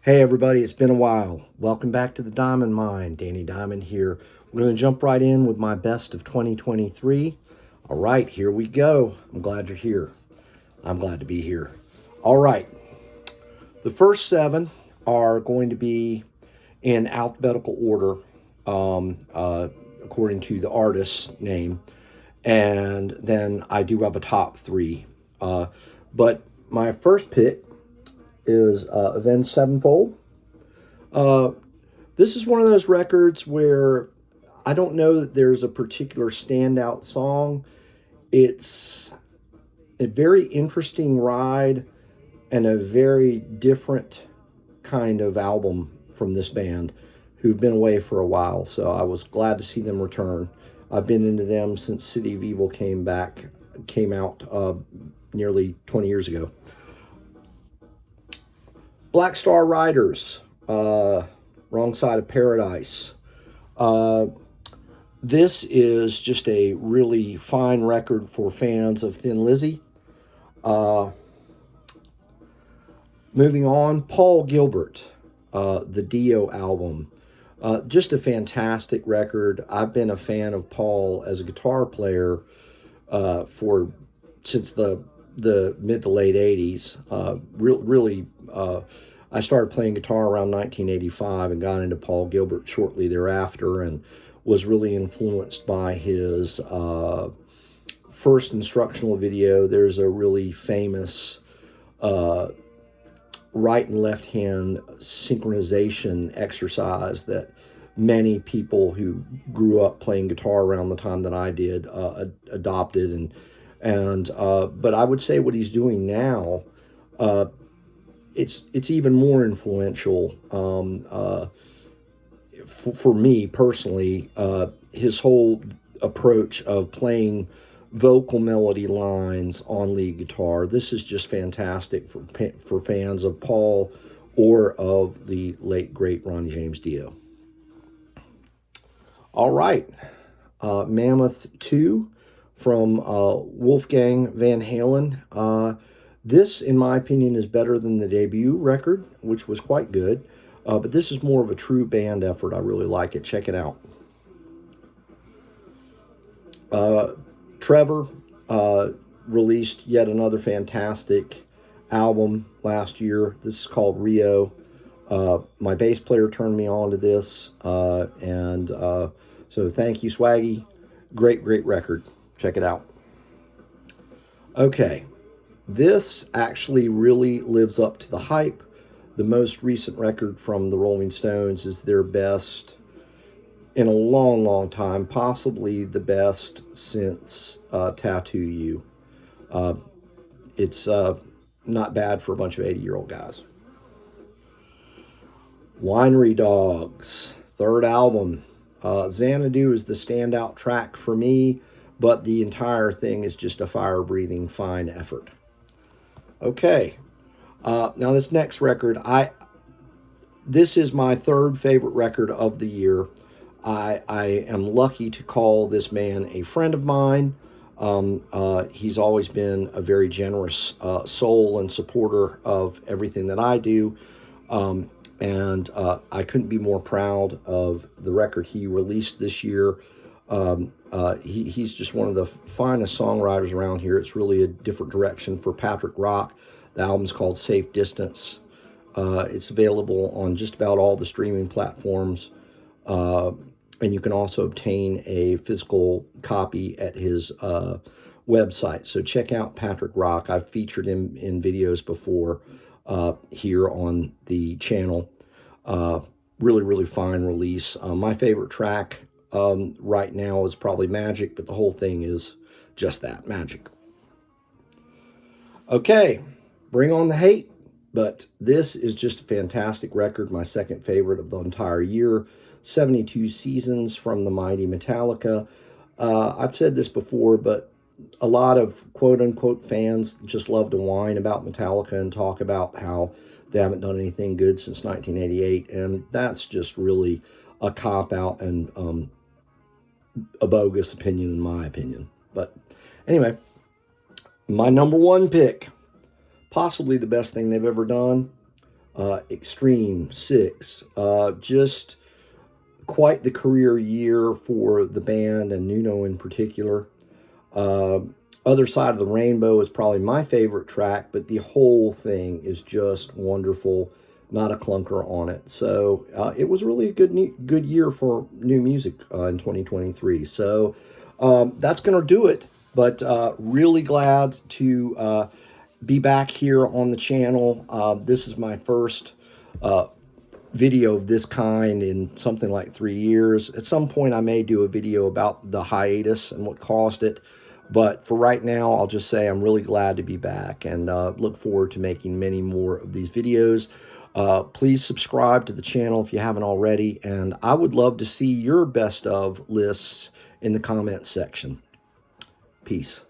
Hey everybody, it's been a while. Welcome back to the Diamond Mine. Danny Diamond here. We're going to jump right in with my best of 2023. All right, here we go. I'm glad you're here. I'm glad to be here. All right, the first seven are going to be in alphabetical order according to the artist's name. And then I do have a top three. But my first pick is Avenged Sevenfold. This is one of those records where I don't know that there's a particular standout song. It's a very interesting ride and a very different kind of album from this band who've been away for a while. So I was glad to see them return. I've been into them since City of Evil came out nearly 20 years ago. Black Star Riders, Wrong Side of Paradise. This is just a really fine record for fans of Thin Lizzy. Moving on, Paul Gilbert, the Dio album. Just a fantastic record. I've been a fan of Paul as a guitar player since the mid to late 80s. Really, I started playing guitar around 1985 and got into Paul Gilbert shortly thereafter, and was really influenced by his first instructional video. There's a really famous right and left hand synchronization exercise that many people who grew up playing guitar around the time that I did adopted, but I would say what he's doing now, it's even more influential for me personally. His whole approach of playing vocal melody lines on lead guitar. This is just fantastic for fans of Paul or of the late great Ronnie James Dio. All right, Mammoth 2 from Wolfgang Van Halen. This, in my opinion, is better than the debut record, which was quite good. But this is more of a true band effort. I really like it. Check it out. Trevor released yet another fantastic album last year. This is called Rio. My bass player turned me on to this, so thank you, Swaggy. Great record. Check it out. Okay, this actually really lives up to the hype. The most recent record from the Rolling Stones is their best in a long time, possibly the best since Tattoo You. It's not bad for a bunch of 80-year-old guys. Winery Dogs, third album. Xanadu is the standout track for me, but the entire thing is just a fire-breathing fine effort. Okay, now this next record, this is my third favorite record of the year. I am lucky to call this man a friend of mine. He's always been a very generous soul and supporter of everything that I do. I couldn't be more proud of the record he released this year. He's just one of the finest songwriters around here. It's really a different direction for Patrick Rock. The album's called Safe Distance. It's available on just about all the streaming platforms. And you can also obtain a physical copy at his website. So check out Patrick Rock. I've featured him in videos before here on the channel. Really fine release. My favorite track right now is probably Magic, but the whole thing is just that, magic. Okay, bring on the hate. But this is just a fantastic record, my second favorite of the entire year. 72 Seasons from the mighty Metallica. I've said this before, but a lot of quote-unquote fans just love to whine about Metallica and talk about how they haven't done anything good since 1988, and that's just really a cop-out and a bogus opinion, in my opinion. But anyway, my number one pick, possibly the best thing they've ever done, Extreme 6. Just quite the career year for the band and Nuno in particular. Other Side of the Rainbow is probably my favorite track, but the whole thing is just wonderful. Not a clunker on it. So it was really a good year for new music in 2023. So that's going to do it. But really glad to be back here on the channel. This is my first video of this kind in something like 3 years. At some point, I may do a video about the hiatus and what caused it. But for right now, I'll just say I'm really glad to be back and look forward to making many more of these videos. Please subscribe to the channel if you haven't already. And I would love to see your best of lists in the comments section. Peace.